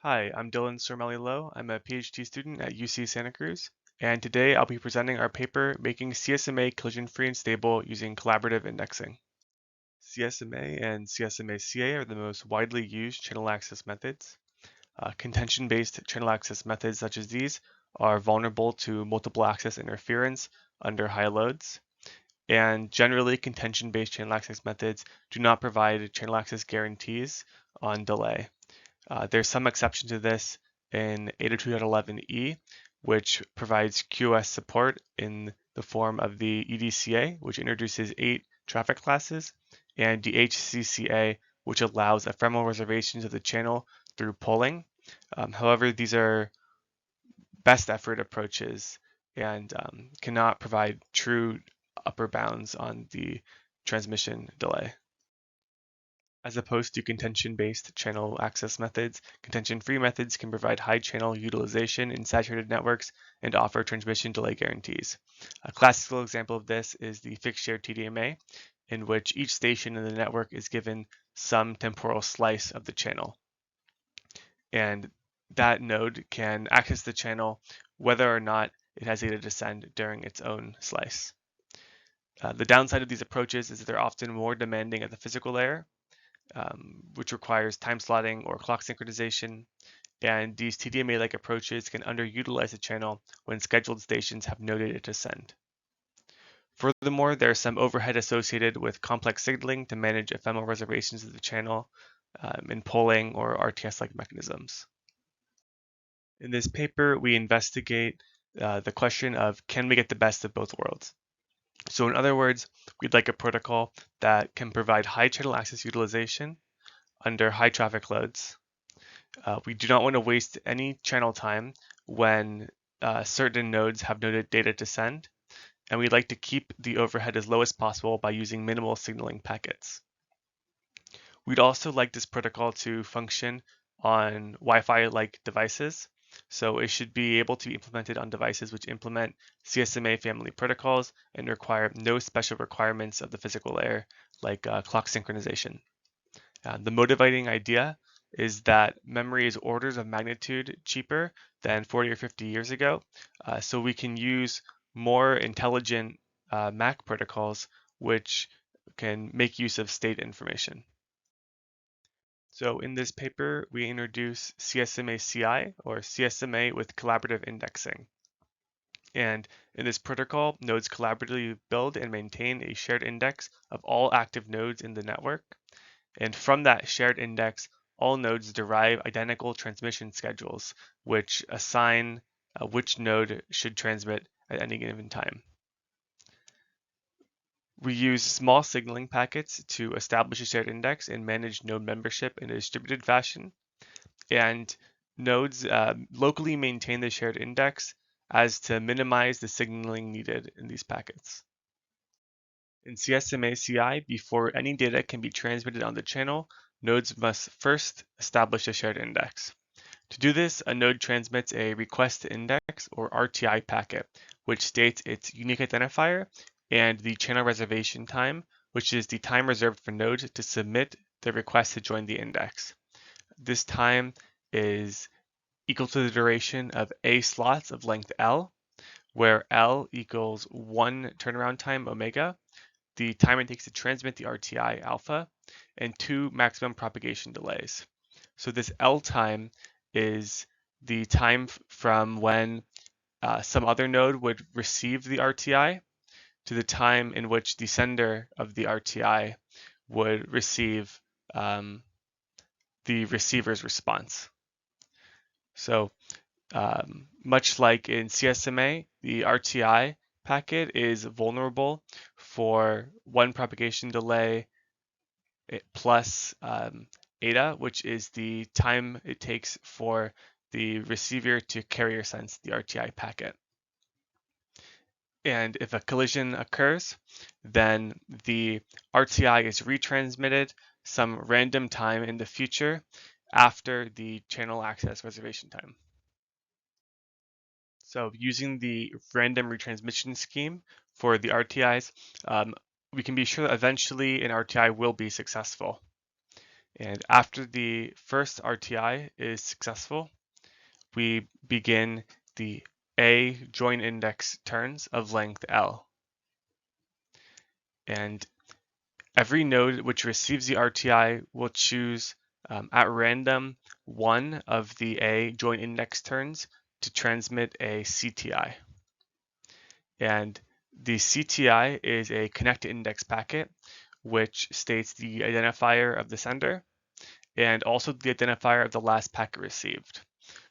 Hi, I'm Dylan Cirimelli-Low. I'm a PhD student at UC Santa Cruz, and today I'll be presenting our paper making CSMA collision-free and stable using collaborative indexing. CSMA and CSMA-CA are the most widely used channel access methods. Contention-based channel access methods such as these are vulnerable to multiple access interference under high loads, and generally contention-based channel access methods do not provide channel access guarantees on delay. There's some exception to this in 802.11e, which provides QoS support in the form of the EDCA, which introduces 8 traffic classes, and the HCCA, which allows ephemeral reservations of the channel through polling. However, these are best effort approaches and cannot provide true upper bounds on the transmission delay. As opposed to contention-based channel access methods, contention-free methods can provide high channel utilization in saturated networks and offer transmission delay guarantees. A classical example of this is the fixed share TDMA, in which each station in the network is given some temporal slice of the channel. And that node can access the channel whether or not it has data to send during its own slice. The downside of these approaches is that they're often more demanding at the physical layer, which requires time slotting or clock synchronization. And these TDMA-like approaches can underutilize the channel when scheduled stations have no data to send. Furthermore, there is some overhead associated with complex signaling to manage ephemeral reservations of the channel in polling or RTS-like mechanisms. In this paper, we investigate the question of, can we get the best of both worlds? So in other words, we'd like a protocol that can provide high channel access utilization under high traffic loads. We do not want to waste any channel time when certain nodes have no data to send, and we'd like to keep the overhead as low as possible by using minimal signaling packets. We'd also like this protocol to function on Wi-Fi-like devices. So it should be able to be implemented on devices which implement CSMA family protocols and require no special requirements of the physical layer, like clock synchronization. The motivating idea is that memory is orders of magnitude cheaper than 40 or 50 years ago, so we can use more intelligent MAC protocols which can make use of state information. So in this paper, we introduce CSMA-CI, or CSMA with collaborative indexing. And in this protocol, nodes collaboratively build and maintain a shared index of all active nodes in the network. And from that shared index, all nodes derive identical transmission schedules, which assign which node should transmit at any given time. We use small signaling packets to establish a shared index and manage node membership in a distributed fashion. And nodes locally maintain the shared index as to minimize the signaling needed in these packets. In CSMA-CI, before any data can be transmitted on the channel, nodes must first establish a shared index. To do this, a node transmits a request to index or RTI packet, which states its unique identifier and the channel reservation time, which is the time reserved for nodes to submit the request to join the index. This time is equal to the duration of A slots of length L, where L equals 1 turnaround time omega, the time it takes to transmit the RTI alpha, and 2 maximum propagation delays. So this L time is the time from when some other node would receive the RTI to the time in which the sender of the RTI would receive the receiver's response. So much like in CSMA, the RTI packet is vulnerable for 1 propagation delay plus eta, which is the time it takes for the receiver to carrier sense the RTI packet. And if a collision occurs, then the RTI is retransmitted some random time in the future after the channel access reservation time. So using the random retransmission scheme for the RTIs, we can be sure that eventually an RTI will be successful. And after the first RTI is successful, we begin the A join index turns of length L. And every node which receives the RTI will choose at random one of the A join index turns to transmit a CTI. And the CTI is a connected index packet, which states the identifier of the sender and also the identifier of the last packet received.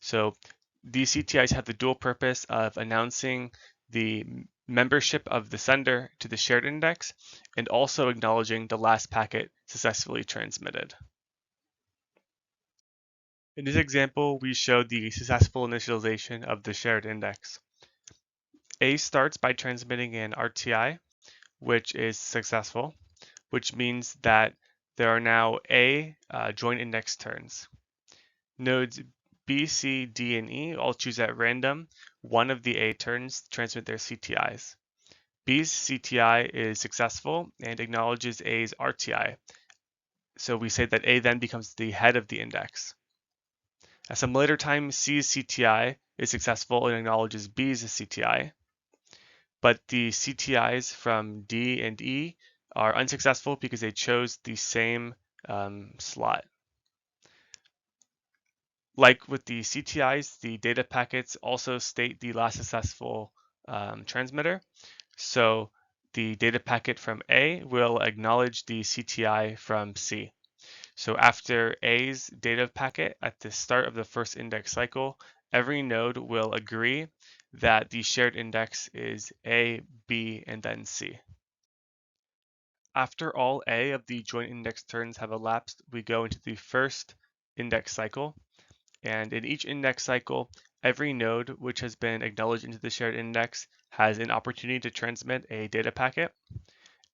So these CTIs have the dual purpose of announcing the membership of the sender to the shared index and also acknowledging the last packet successfully transmitted. In this example, we showed the successful initialization of the shared index. A starts by transmitting an RTI, which is successful, which means that there are now A joint index turns. Nodes B, C, D, and E all choose at random one of the A turns to transmit their CTIs. B's CTI is successful and acknowledges A's RTI. So we say that A then becomes the head of the index. At some later time, C's CTI is successful and acknowledges B's CTI. But the CTIs from D and E are unsuccessful because they chose the same slot. Like with the CTIs, the data packets also state the last successful transmitter. So the data packet from A will acknowledge the CTI from C. So after A's data packet at the start of the first index cycle, every node will agree that the shared index is A, B, and then C. After all A of the joint index turns have elapsed, we go into the first index cycle. And in each index cycle, every node which has been acknowledged into the shared index has an opportunity to transmit a data packet.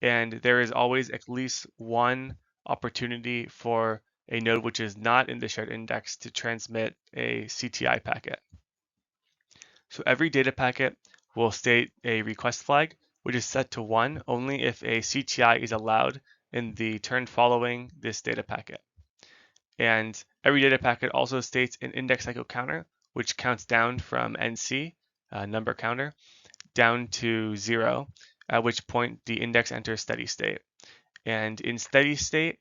And there is always at least one opportunity for a node which is not in the shared index to transmit a CTI packet. So every data packet will state a request flag, which is set to 1 only if a CTI is allowed in the turn following this data packet. And every data packet also states an index cycle counter, which counts down from NC, number counter, down to 0, at which point the index enters steady state. And in steady state,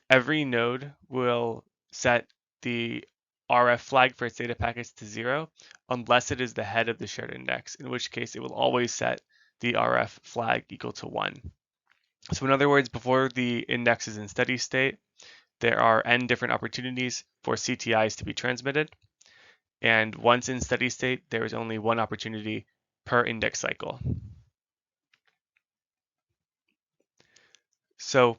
every node will set the RF flag for its data packets to 0 unless it is the head of the shared index, in which case it will always set the RF flag equal to 1. So in other words, before the index is in steady state, there are n different opportunities for CTIs to be transmitted. And once in steady state, there is only one opportunity per index cycle. So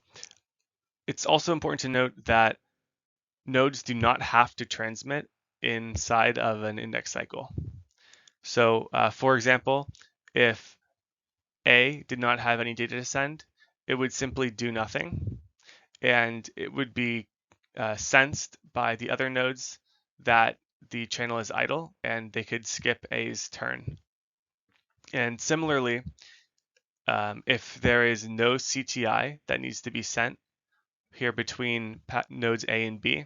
it's also important to note that nodes do not have to transmit inside of an index cycle. So for example, if A did not have any data to send, it would simply do nothing. And it would be sensed by the other nodes that the channel is idle and they could skip A's turn. And similarly, if there is no CTI that needs to be sent here between nodes A and B,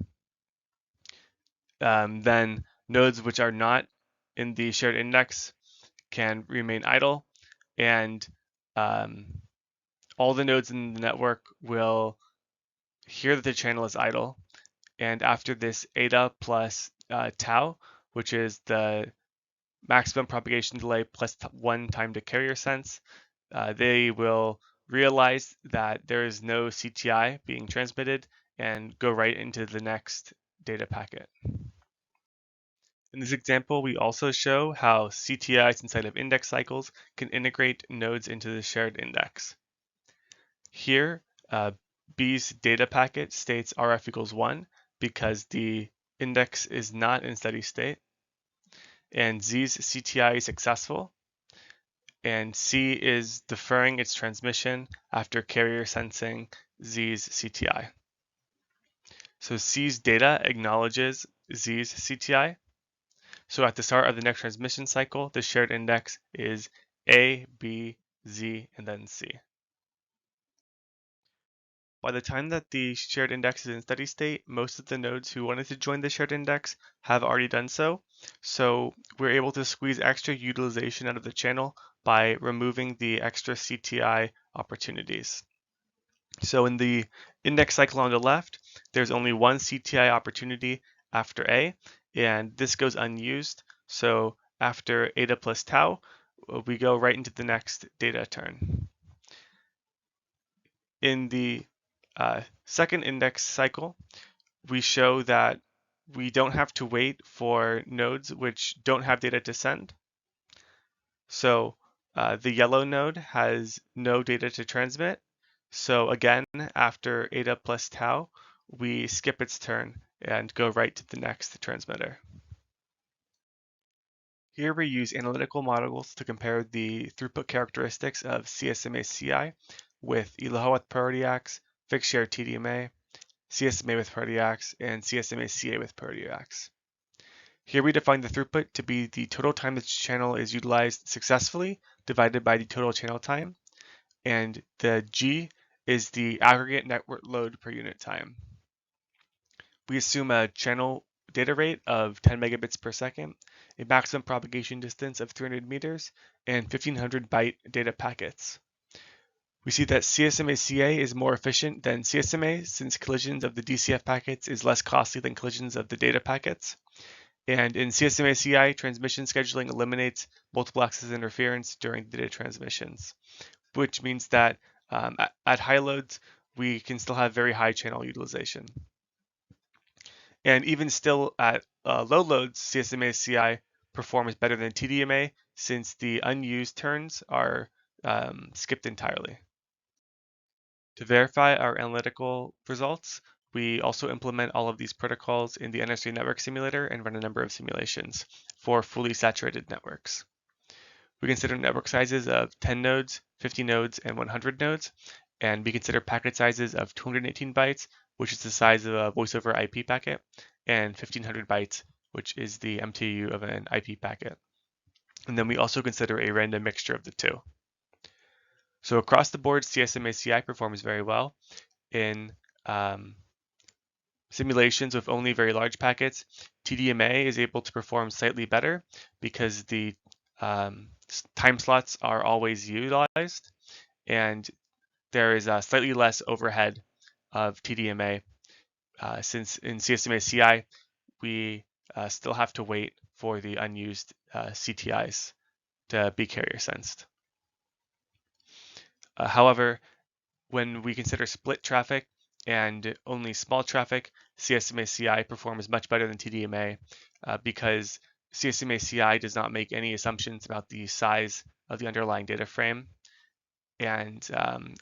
then nodes which are not in the shared index can remain idle, and all the nodes in the network will hear that the channel is idle. And after this eta plus tau, which is the maximum propagation delay plus 1 time to carrier sense, they will realize that there is no CTI being transmitted and go right into the next data packet. In this example, we also show how CTIs inside of index cycles can integrate nodes into the shared index. Here, B's data packet states RF equals 1 because the index is not in steady state, and Z's CTI is successful, and C is deferring its transmission after carrier sensing Z's CTI. So C's data acknowledges Z's CTI. So at the start of the next transmission cycle, the shared index is A, B, Z, and then C. By the time that the shared index is in steady state, most of the nodes who wanted to join the shared index have already done so. So we're able to squeeze extra utilization out of the channel by removing the extra CTI opportunities. So in the index cycle on the left, there's only one CTI opportunity after A, and this goes unused. So after eta plus tau, we go right into the next data turn. In the second index cycle, we show that we don't have to wait for nodes which don't have data to send. So the yellow node has no data to transmit. So again, after eta plus tau, we skip its turn and go right to the next transmitter. Here we use analytical models to compare the throughput characteristics of CSMA-CI with ALOHA with priority acts, fixed share TDMA, CSMA with priority acts, and CSMA-CA with priority acts. Here we define the throughput to be the total time the channel is utilized successfully divided by the total channel time, and the G is the aggregate network load per unit time. We assume a channel data rate of 10 megabits per second, a maximum propagation distance of 300 meters, and 1500 byte data packets. We see that CSMA-CA is more efficient than CSMA since collisions of the DCF packets is less costly than collisions of the data packets. And in CSMA-CI, transmission scheduling eliminates multiple access interference during data transmissions, which means that at high loads, we can still have very high channel utilization. And even still at low loads, CSMA-CI performs better than TDMA since the unused turns are skipped entirely. To verify our analytical results, we also implement all of these protocols in the NS3 network simulator and run a number of simulations for fully saturated networks. We consider network sizes of 10 nodes, 50 nodes, and 100 nodes, and we consider packet sizes of 218 bytes, which is the size of a voice over IP packet, and 1500 bytes, which is the MTU of an IP packet. And then we also consider a random mixture of the two. So across the board, CSMA-CI performs very well. In simulations with only very large packets, TDMA is able to perform slightly better because the time slots are always utilized, and there is slightly less overhead of TDMA since in CSMA-CI, we still have to wait for the unused CTIs to be carrier sensed. However, when we consider split traffic and only small traffic, CSMA-CI performs much better than TDMA because CSMA-CI does not make any assumptions about the size of the underlying data frame and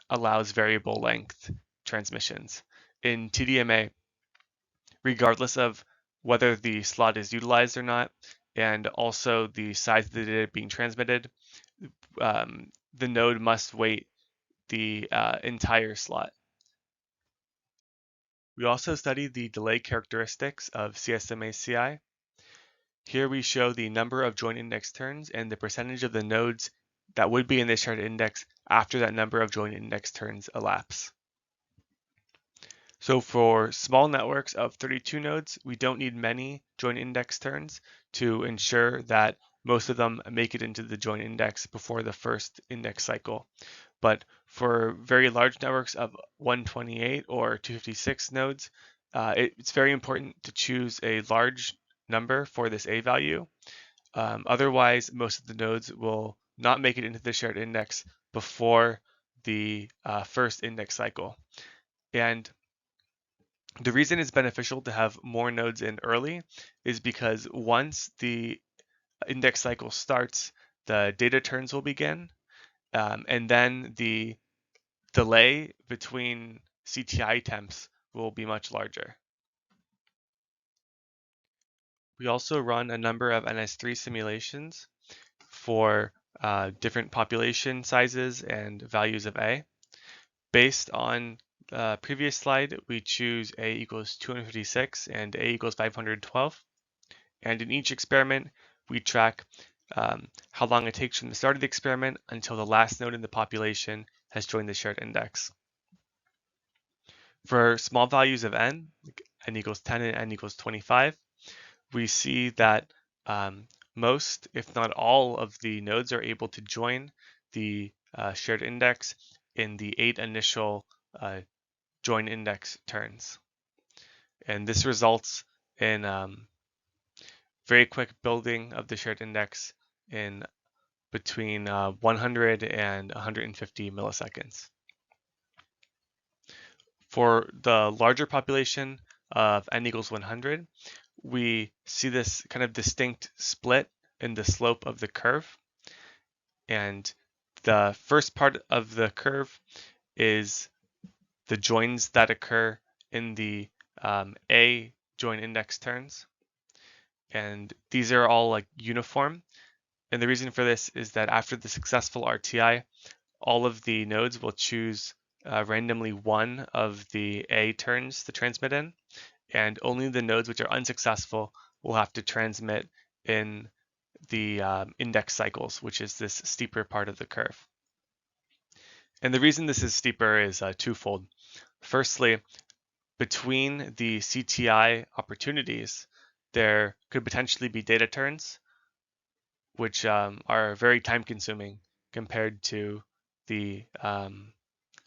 allows variable length transmissions. In TDMA, regardless of whether the slot is utilized or not, and also the size of the data being transmitted, the node must wait the entire slot. We also study the delay characteristics of CSMA-CI. Here we show the number of joint index turns and the percentage of the nodes that would be in the shared index after that number of joint index turns elapse. So for small networks of 32 nodes, we don't need many joint index turns to ensure that most of them make it into the joint index before the first index cycle. But for very large networks of 128 or 256 nodes, it's very important to choose a large number for this A value. Otherwise, most of the nodes will not make it into the shared index before the first index cycle. And the reason it's beneficial to have more nodes in early is because once the index cycle starts, the data turns will begin, and then the delay between CTI attempts will be much larger. We also run a number of NS3 simulations for different population sizes and values of A. Based on the previous slide, we choose A equals 256 and A equals 512. And in each experiment, we track how long it takes from the start of the experiment until the last node in the population has joined the shared index. For small values of n, like n equals 10 and n equals 25, we see that most, if not all, of the nodes are able to join the shared index in the 8 initial join index turns. And this results in very quick building of the shared index in between 100 and 150 milliseconds. For the larger population of n equals 100, we see this kind of distinct split in the slope of the curve. And the first part of the curve is the joins that occur in the A join index turns. And these are all like uniform. And the reason for this is that after the successful RTI, all of the nodes will choose randomly one of the A turns to transmit in, and only the nodes which are unsuccessful will have to transmit in the index cycles, which is this steeper part of the curve. And the reason this is steeper is twofold. Firstly, between the CTI opportunities, there could potentially be data turns, which are very time consuming compared to the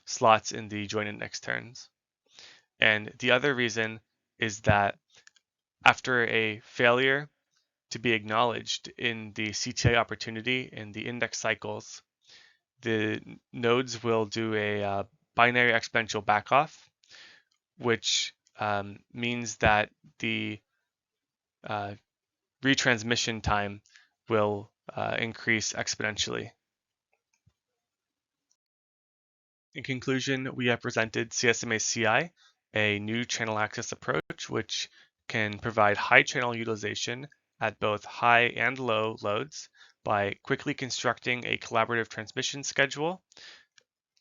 slots in the join index turns. And the other reason is that after a failure to be acknowledged in the CTI opportunity in the index cycles, the nodes will do a binary exponential backoff, which means that the retransmission time will increase exponentially. In conclusion, we have presented CSMA-CI, a new channel access approach which can provide high channel utilization at both high and low loads by quickly constructing a collaborative transmission schedule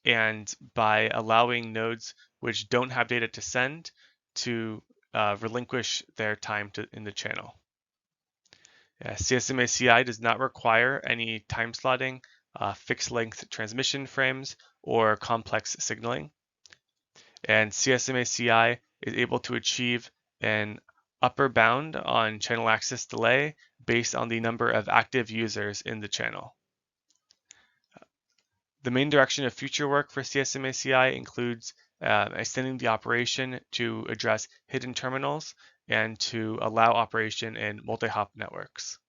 and by allowing nodes which don't have data to send to relinquish their time in the channel. CSMA-CI does not require any time slotting, fixed length transmission frames, or complex signaling. And CSMA-CI is able to achieve an upper bound on channel access delay based on the number of active users in the channel. The main direction of future work for CSMA-CI includes extending the operation to address hidden terminals and to allow operation in multi-hop networks.